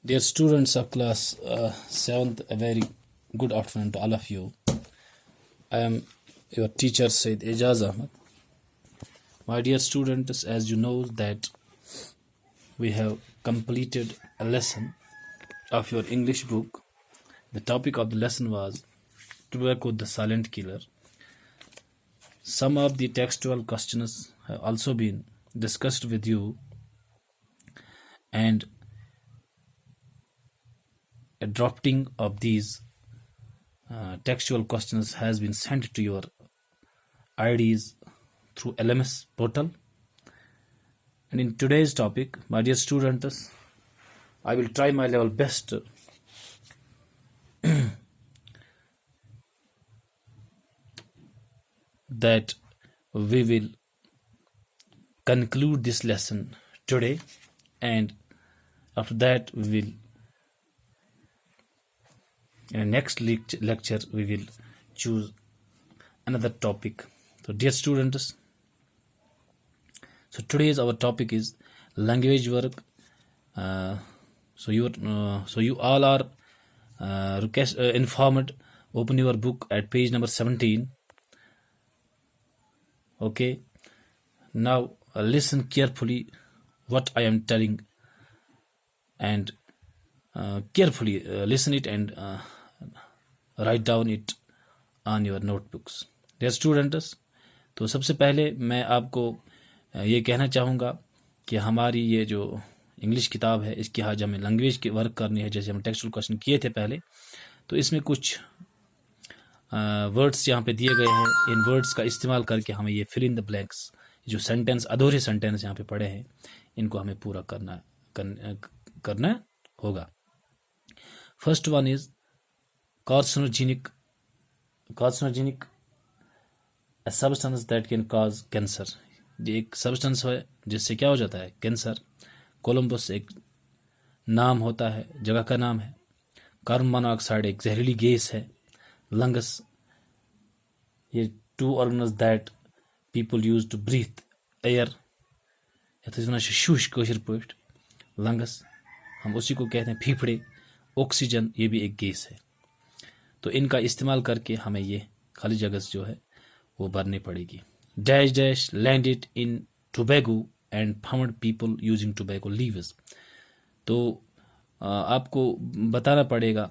Dear students of class 7th, a very good afternoon to all of you. I am your teacher Said Ejaz Ahmed. My dear students, as you know that we have completed a lesson of your English book. The topic of the lesson was Tobacco the Silent Killer. Some of the textual questions have also been discussed with you, and a drafting of these textual questions has been sent to your IDs through LMS portal. And in today's topic, my dear students, I will try my level best that we will conclude this lesson today, and after that we will, in the next lecture we will choose another topic. So dear students, so today's our topic is language work. So you all are informed. Open your book at page number 17. Okay, now listen carefully what I am telling, and carefully listen it and write down it on your notebooks. Dear students, तो सबसे पहले मैं आपको ये कहना चाहूँगा कि हमारी ये जो इंग्लिश किताब है, इसकी आज हमें लैंग्वेज की वर्क करनी है, जैसे हम टेक्सचुअल क्वेश्चन किए थे पहले। तो इसमें कुछ वर्ड्स यहाँ पे दिए गए हैं। इन वर्ड्स का इस्तेमाल करके हमें ये फिल इन द ब्लैंक्स, जो सेंटेंस, अधूरे सेंटेंस यहाँ पे पड़े हैं, इनको हमें पूरा करना होगा। First one is carcinogenic a substance that can cause cancer. ये एक सब्सटेंस है जिससे क्या हो जाता है, कैंसर। कोलंबस एक नाम होता है, जगह का नाम है। कार्बन मोनोऑक्साइड एक जहरीली गैस है। लंग्स, ये two organs that people use to breathe air, शुश कशर पट लंग्स, हम उसी को कहते हैं फेफड़े। ऑक्सीजन, ये भी एक गैस है। तो इनका इस्तेमाल करके हमें ये खाली जगह जो है वो भरनी पड़ेगी। Dash dash landed in Tobago and found people using Tobago leaves. तो आपको बताना पड़ेगा,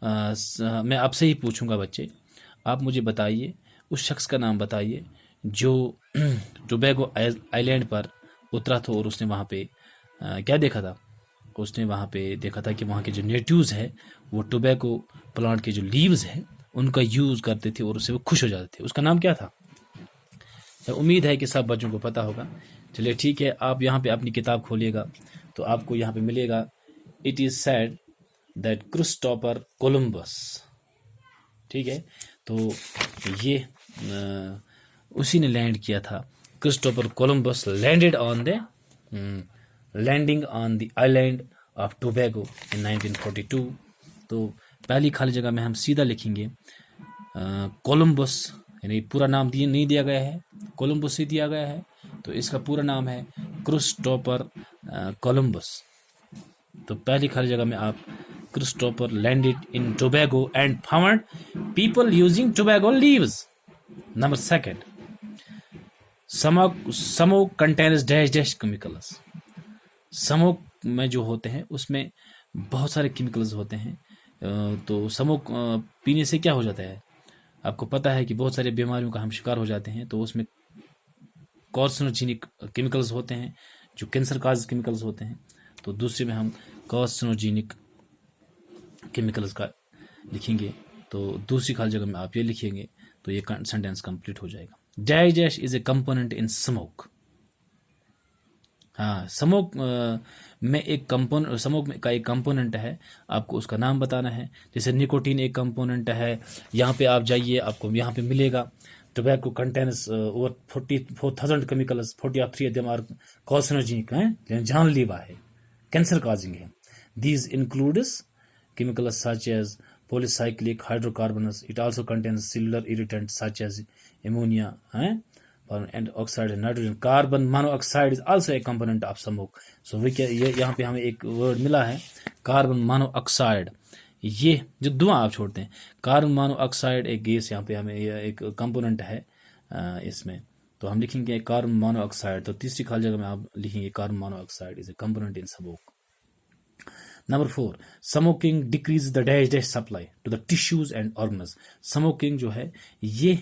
मैं आपसे ही पूछूंगा बच्चे, आप मुझे बताइए, उस शख्स का नाम बताइए जो टोबैगो आइलैंड पर उतरा था और उसने वहाँ पे क्या देखा था। उसने वहाँ पे देखा था कि वहाँ के जो नेटिव्स है वो टोबैगो प्लांट के जो लीव्स हैं उनका यूज़ करते थे और उससे वो खुश हो जाते थे। उसका नाम क्या था? उम्मीद है कि सब बच्चों को पता होगा। चलिए ठीक है, आप यहाँ पे अपनी किताब खोलिएगा तो आपको यहाँ पे मिलेगा, it is said that Christopher Columbus. ठीक है, तो ये उसी ने लैंड किया था। Christopher Columbus landing on the island of Tobago in 1942। तो पहली खाली जगह में हम सीधा लिखेंगे कोलंबस, यानी पूरा नाम नहीं दिया गया है, कोलंबस ही दिया गया है, तो इसका पूरा नाम है क्रिस्टोफर कोलंबस। तो पहली खाली जगह में आप Christopher landed in Tobago and found people using Tobago leaves. Number second, smoke contains dash dash chemicals. Smoke में जो होते हैं उसमें बहुत सारे केमिकल्स होते हैं। तो स्मोक पीने से क्या हो जाता है, आपको पता है कि बहुत सारी बीमारियों का हम शिकार हो जाते हैं। तो उसमें कार्सिनोजेनिक केमिकल्स होते हैं जो कैंसर काज केमिकल्स होते हैं। तो दूसरे में हम कार्सिनोजेनिक केमिकल्स का लिखेंगे, तो दूसरी खाली जगह में आप ये लिखेंगे, तो ये सेंटेंस कंप्लीट हो जाएगा। Dash dash is a component in smoke. हाँ, स्मोक में स्मोक का एक कंपोनेंट है, आपको उसका नाम बताना है। जैसे निकोटीन एक कंपोनेंट है, यहाँ पे आप जाइए, आपको यहाँ पे मिलेगा tobacco contains over 44,000 chemicals, 40 of 3 of them are carcinogenic हैं, जानलेवा है, कैंसर काजिंग है। These includes chemicals such as polycyclic hydrocarbons. It also contains cellular irritants such as ammonia, and oxide and nitrogen. Carbon monoxide is also a component of smoke. So we क्या यहाँ पे हमें एक word मिला है carbon monoxide, ये जो धुआं आप छोड़ते हैं, कार्बन मोनोऑक्साइड एक गैस यहाँ पे हमें एक कंपोनेंट है इसमें, तो हम लिखेंगे कार्बन मोनोऑक्साइड। तो तीसरी खाली जगह में आप लिखेंगे carbon monoxide is a component in smoke. Number 4, smoking decrease the dash dash supply to the tissues and organs. Smoking जो है ये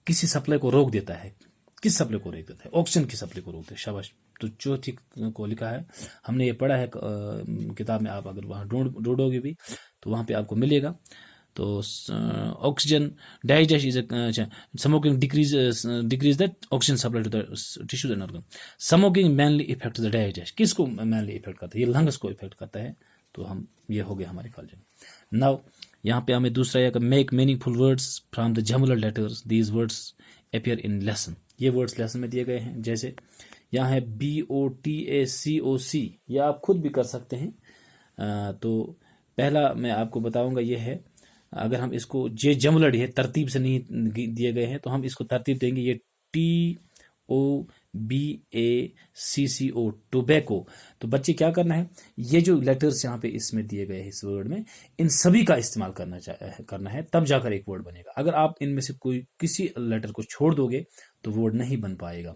किसी सप्लाई को रोक देता है, किस सप्लाई को रोक देता है? ऑक्सीजन की सप्लाई को रोक देता है। शाबाश। तो चौथी को लिखा है, हमने ये पढ़ा है किताब में, आप अगर वहाँ ढूंढोगे भी तो वहाँ पे आपको मिलेगा। तो oxygen dash dash is smoking decrease the oxygen supply to the tissues and organ. Smoking mainly affect the dash dash, किसको मेनली इफेक्ट करता है? ये लंग्स को इफेक्ट करता है। तो हम ये हो गया हमारे कॉलेज में। नाउ यहाँ पे हमें दूसरा है make meaningful words from the jumbled letters, these words appear in lesson. ये वर्ड्स लेसन में दिए गए हैं, जैसे यहाँ है BOTACOC, ये आप खुद भी कर सकते हैं। तो पहला मैं आपको बताऊंगा, ये है अगर हम इसको जे जमुलर है तरतीब से नहीं दिए गए हैं तो हम इसको तरतीब देंगे, ये TOBACCO टोबैको। तो बच्चे क्या करना है, ये जो लेटर्स यहाँ पे इसमें दिए गए हैं इस वर्ड में, इन सभी का इस्तेमाल करना है, तब जाकर एक वर्ड बनेगा। अगर आप इनमें से कोई किसी लेटर को छोड़ दोगे तो वर्ड नहीं बन पाएगा।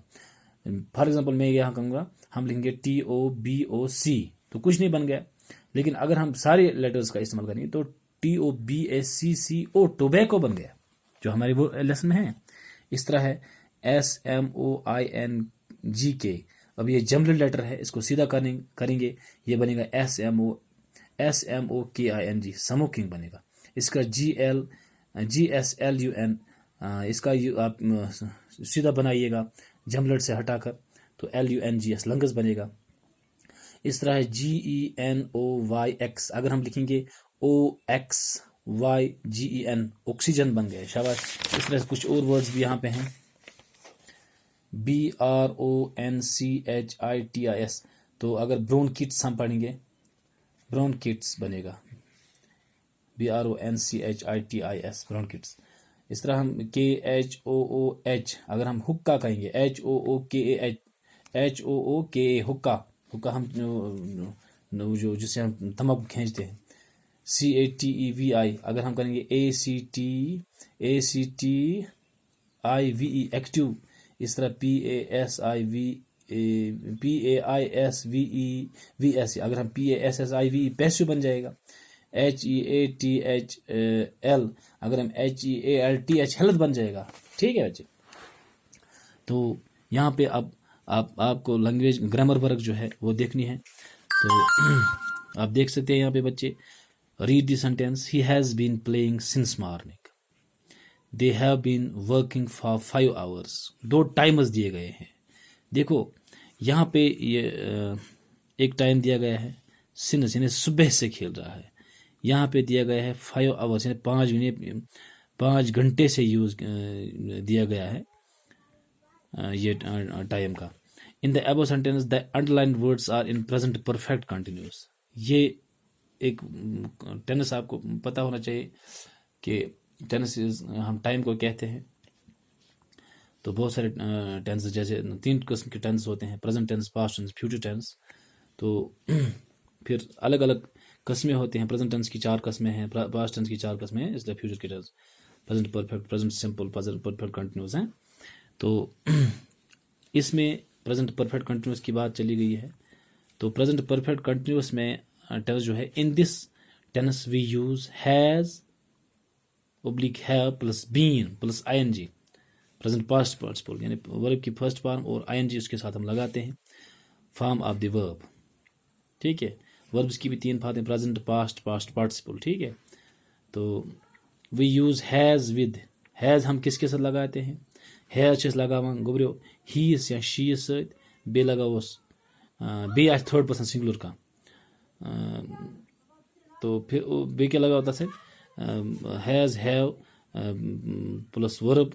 फॉर एग्जाम्पल मैं यहाँ कहूँगा, हम लिखेंगे TOBOC, तो कुछ नहीं बन गया। लेकिन अगर हम सारे लेटर्स का इस्तेमाल करेंगे तो TOBACCO टोबैको बन गया, जो हमारे वो लेसन में है। इस तरह है SMOINGK, अब ये जमलर लेटर है, इसको सीधा करेंगे, ये बनेगा SMOKING, स्मोकिंग बनेगा। इसका GSLUN, इसका आप सीधा बनाइएगा जमलर से हटाकर, तो LUNGS लंगस बनेगा। इस तरह है GENOYX, अगर हम लिखेंगे OXYGEN, ऑक्सीजन बन गए। शाबाश। इस तरह से कुछ और वर्ड्स भी यहाँ पे हैं, BRONCHITIS, तो अगर ब्रोंकिट्स हम पढ़ेंगे, ब्रोंकिट्स बनेगा, BRONCHITIS, ब्रोंकिट्स। इस तरह हम KHOOH, अगर हम हुक्का कहेंगे, HOOKA, हुक्का हम जो जिससे हम तंबाकू खींचते हैं, CATEVI, अगर हम करेंगे ACTIVE, एक्टिव। इस तरह PAISVEVS, अगर हम PASSIVE, पैसिव बन जाएगा। HEATHL, अगर हम HEALTH, हेल्थ बन जाएगा। ठीक है बच्चे। तो यहाँ पे अब आपको लैंग्वेज ग्रामर वर्क जो है वो देखनी है। तो आप देख सकते हैं यहाँ पे बच्चे, read the sentence, he has been playing since morning, they have been working for 5 hours। 2 timers दिए गए हैं। देखो यहाँ पे ये एक टाइम दिया गया है सिंस, यानी सुबह से खेल रहा है। यहाँ पे दिया गया है 5 hours, यानी 5 घंटे से यूज दिया गया है ये टाइम का। In the above sentence the underline words are in present perfect continuous. ये एक टेंस आपको पता होना चाहिए कि टेंस हम टाइम को कहते हैं। तो बहुत सारे टेंस, जैसे 3 किस्म के टेंस होते हैं, present tense, past tense, future tense. तो फिर अलग अलग किस्में होते हैं। प्रेजेंट टेंस की 4 किस्में हैं, पास्ट टेंस की 4 किस्में हैं, इसलिए फ्यूचर के tense present perfect, present simple, present perfect continuous हैं। तो इसमें प्रेजेंट परफेक्ट कंटिन्यूस की बात चली गई है। तो प्रेजेंट परफेक्ट कंटिन्यूस में टेंस जो है, in this tense we use has oblique have plus been plus ING, present past participle, यानी वर्ब की फर्स्ट फॉर्म और ING उसके साथ हम लगाते हैं, फॉर्म ऑफ द वर्ब। ठीक है। वर्ब्स की भी 3 फॉर्म हैं, प्रेजेंट, पास्ट, पास्ट पार्टिसिपल। ठीक है। तो we use has with, has हम किसके साथ लगाते हैं, हैज लगावान गोबरियो हीस या शीस सत, बे लगावोस बे आज थर्ड पर्सन सिंगुलर का, तो फिर बे क्या लगा होता है, has have plus verb,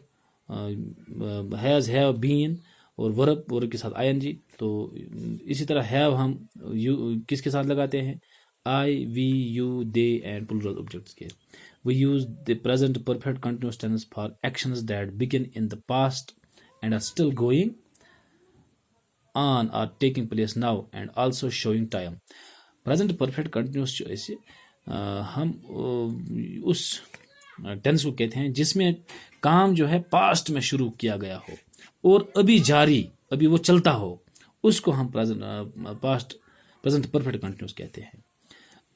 has have been और वर्ब के साथ ING। तो इसी तरह हैव हम किसके साथ लगाते हैं, I, we, you, they and plural objects के। We use the present perfect continuous tense for actions that begin in the past and are still going on are taking place now and also showing time. Present perfect continuous जो ऐसे हम उस tense को कहते हैं जिसमें काम जो है पास्ट में शुरू किया गया हो और अभी जारी, अभी वो चलता हो, उसको हम पास्ट प्रेजेंट परफेक्ट कंटिन्यूस कहते हैं।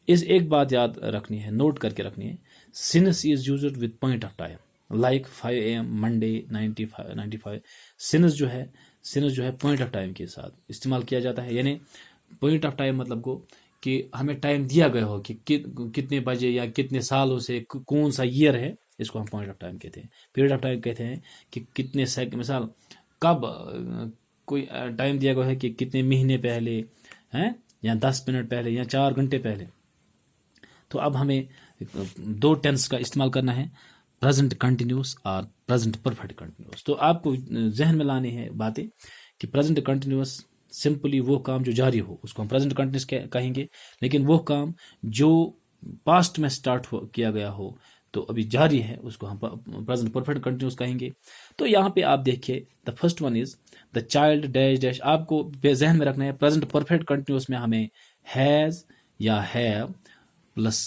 इस एक बात याद रखनी है, नोट करके रखनी है, since is used with point of time like 5 AM Monday 95। Since जो है पॉइंट ऑफ टाइम के साथ इस्तेमाल किया जाता है, यानी पॉइंट ऑफ टाइम मतलब को कि हमें टाइम दिया गया हो कि कितने बजे या कितने सालों से कौन सा ईयर है, इसको हम पॉइंट ऑफ टाइम कहते हैं। पीरियड ऑफ टाइम कहते हैं कि कितने सेकंड, मिसाल कब कोई टाइम दिया गया है कि कितने महीने पहले हैं या 10 मिनट पहले या 4 घंटे पहले। तो अब हमें 2 टेंस का इस्तेमाल करना है, प्रेजेंट कंटिन्यूस और प्रेजेंट परफेक्ट कंटिन्यूस। तो आपको जहन में लानी है बातें कि प्रेजेंट कंटिन्यूस सिंपली वो काम जो जारी हो उसको हम प्रेजेंट कंटिन्यूस कहेंगे, लेकिन वो काम जो पास्ट में स्टार्ट किया गया हो तो अभी जारी है उसको हम प्रेजेंट परफेक्ट कंटिन्यूस कहेंगे। तो यहाँ पे आप देखिए, the first one is the child dash dash. आपको जहन में रखना है प्रेजेंट परफेक्ट कंटिन्यूस में हमें हैज या हैव प्लस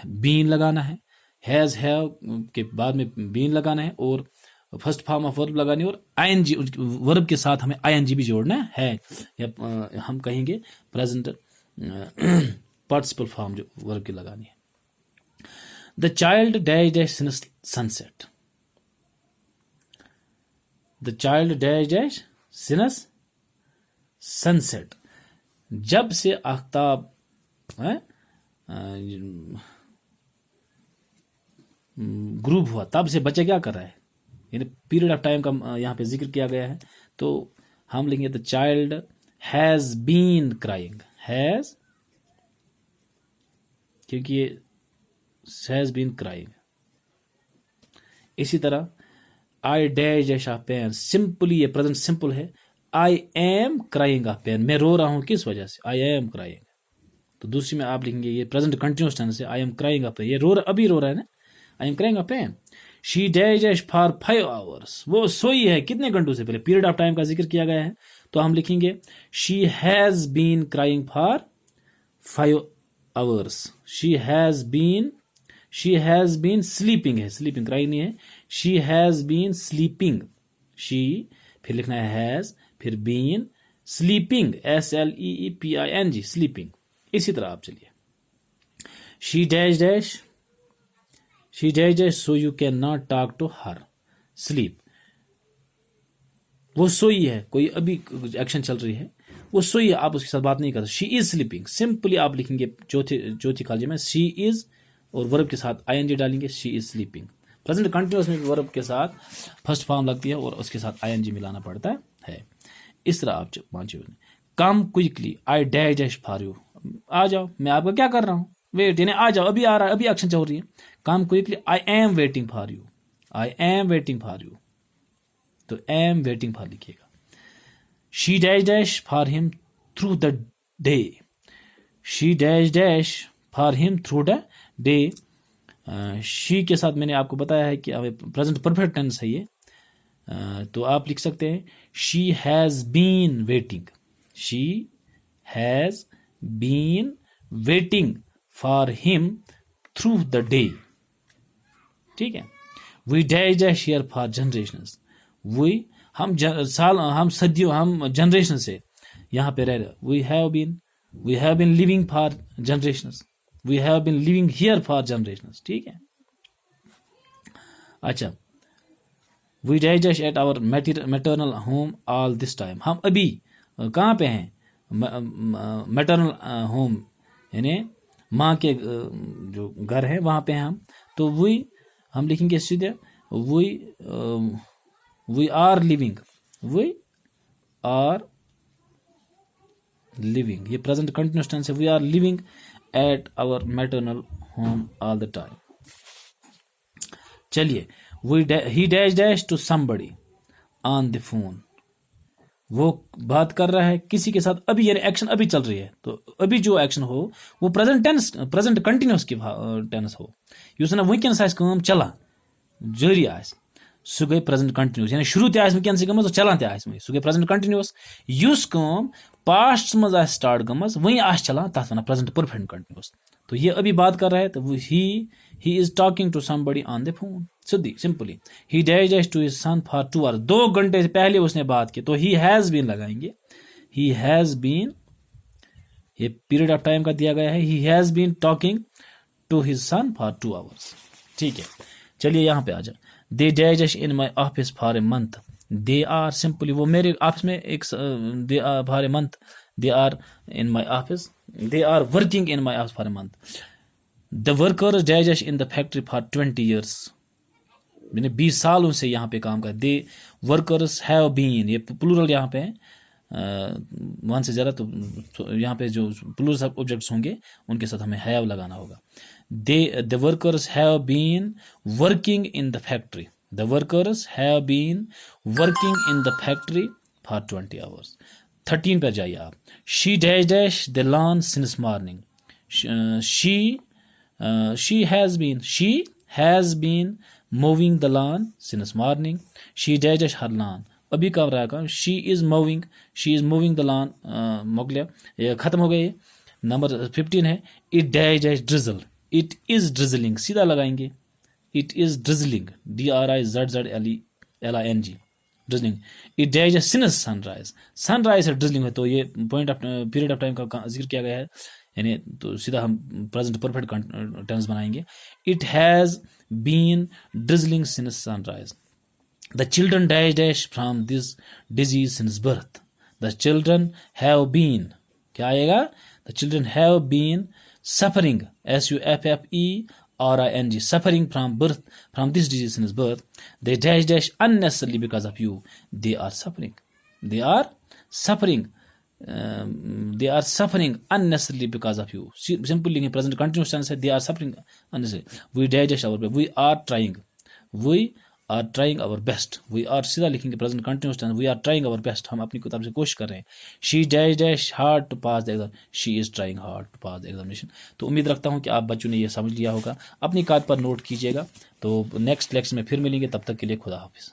बीन लगाना है, हैज हैव के बाद में बीन लगाना है और फर्स्ट फॉर्म ऑफ वर्ब लगानी है और आईएनजी वर्ब के साथ हमें आईएनजी भी जोड़ना है, या हम कहेंगे प्रेजेंट पार्टिसिपल फॉर्म जो वर्ब की लगानी है। The child dash dash since sunset, the child dash dash since sunset. जब से आफ्ताब ग्रूप हुआ तब से बच्चा क्या कर रहा है, यानी पीरियड ऑफ टाइम का यहाँ पे जिक्र किया गया है। तो हम लेंगे the child has been crying, has, क्योंकि ये हैज बीन क्राइंग। इसी तरह I dash dash of pain, simply ये प्रेजेंट सिंपल है, I am crying of pain, मैं रो रहा हूं किस वजह से, आई एम क्राइंग। तो दूसरी में आप लिखेंगे ये प्रेजेंट कंटिन्यूअस टेंस है, I am crying of pain, ये अभी रो रहा है ना, I am crying of pain. She dash dash for 5 hours, वो सोई है कितने घंटों से पहले, पीरियड ऑफ टाइम का जिक्र किया गया है। तो हम लिखेंगे she has been crying for 5 hours, she has been sleeping है, स्लीपिंग क्राइंग नहीं है, she has been sleeping, she फिर लिखना है हैज फिर बीन स्लीपिंग, SLEEPING स्लीपिंग। इसी तरह आप चलिए, she dash dash so you can not talk to her, sleep, वो सोई है, कोई अभी एक्शन चल रही है, वो सोई है, आप उसके साथ बात नहीं कर सकते। शी इज स्लीपिंग, सिंपली आप लिखेंगे चौथी खाली में शी इज और वर्ब के साथ आईएनजी डालेंगे, she is sleeping. Present continuous में वर्ब के साथ फर्स्ट फॉर्म लगती है और उसके साथ आईएनजी मिलाना पड़ता है। इस तरह आप पांचवें, come quickly I dash dash for you, आ जाओ मैं आपका क्या कर रहा हूं, वेट, यानी आ जाओ, अभी आ रहा है, अभी एक्शन चल रही है। कम quickly I am waiting for you, I am waiting for you, तो एम वेटिंग फॉर लिखिएगा। She dash dash for him through the day, she dash dash for him through the day. She के साथ मैंने आपको बताया है कि present perfect tense है ये, तो आप लिख सकते हैं she has been waiting, she has been waiting for him through the day, ठीक है। We dash dash here for generations, we हम सदियों, हम जनरेशन से यहाँ पे रह रहे, we have been living for generations, we have been living here for generations, ठीक है। अच्छा, we dash dash at our maternal home all this time, हम अभी कहाँ पे हैं, मैटरनल होम यानी माँ के जो घर है वहाँ पे हैं हम। तो हम लिखेंगे सीधे वी आर लिविंग, ये प्रेजेंट कंटिन्यूअस टेंस है, we are living at our maternal home all the time. चलिए, he dash dash to somebody on the phone, वो बात कर रहा है किसी के साथ अभी, यानी एक्शन अभी चल रही है, तो अभी जो एक्शन हो वो प्रेजेंट कंटिन्यूअस की टेंस हो, युस वनकस काम चलान जारी आस। सह गई प्रेजेंट कंटिन्यूस यानी शुरू तह वनस गम तो चलान तह सह गई प्रेजेंट कंटिन्यूस युस काम पास्ट मज आ स्टार्ट गम वही आ चलान तथ वन प्रेजेंट परफेक्ट कंटिन्यूस। तो ये अभी बात कर रहा है तो he is talking to somebody on the phone, सीधी simply he dash to his son for 2 hours, 2 घंटे पहले उसने बात की, तो ही हैज बीन लगाएंगे, ही हैज बीन, ये पीरियड ऑफ टाइम का दिया गया है, he has been talking to his son for 2 hours. ठीक है, चलिए यहाँ पे आ जाए। They dash in my office for a month, they are simply वो मेरे ऑफिस में एक they are for a month, they are in my office, they are working in my office for a month. The workers dash in the factory for 20 years, मैंने 20 साल उनसे यहाँ पे काम कर। दे वर्कर्स हैव बीन, ये प्लूरल यहाँ पे है, वन से ज़्यादा, तो यहाँ पे जो प्लूरल ऑब्जेक्ट्स होंगे उनके साथ हमें हैव लगाना होगा। The workers have been working in the factory, the workers have been working in the factory for 20 hours. 13 पर जाइए आप। She dash dash the lawn since morning, she has been mowing the lawn since morning, she dash her lawn, अभी कब रहा काम, she is moving the lawn, मोगलिया ये खत्म हो गई। नंबर 15 है it dash drizzle, it is drizzling, सीधा लगाएंगे it is drizzling, drizzling, drizzling। it dash since sunrise, sunrise है drizzling है, तो ये point of period of time का जिक्र किया गया है, यानी तो सीधा हम प्रेजेंट परफेक्ट टेंस बनाएंगे। It has been drizzling since sunrise. The children dash dash from this disease since birth, the children have been, क्या आएगा, the children have been suffering, SUFFERING, suffering from birth, from this disease since birth. They dash dash unnecessarily because of you, they are suffering, they are suffering unnecessarily because of you। Simply लिखें, present continuous tense है, they are suffering unnecessarily। we dash our best, we are trying our best, we are सीधा लिखेंगे present continuous tense, we are trying our best, हम अपनी तरफ से कोशिश कर रहे हैं। she dash hard to pass the exam, she is trying hard to pass the examination। तो उम्मीद रखता हूँ कि आप बच्चों ने ये समझ लिया होगा, अपनी कागज पर नोट कीजिएगा। तो नेक्स्ट लेक्चर में फिर मिलेंगे, तब तक के लिए खुदा हाफिज।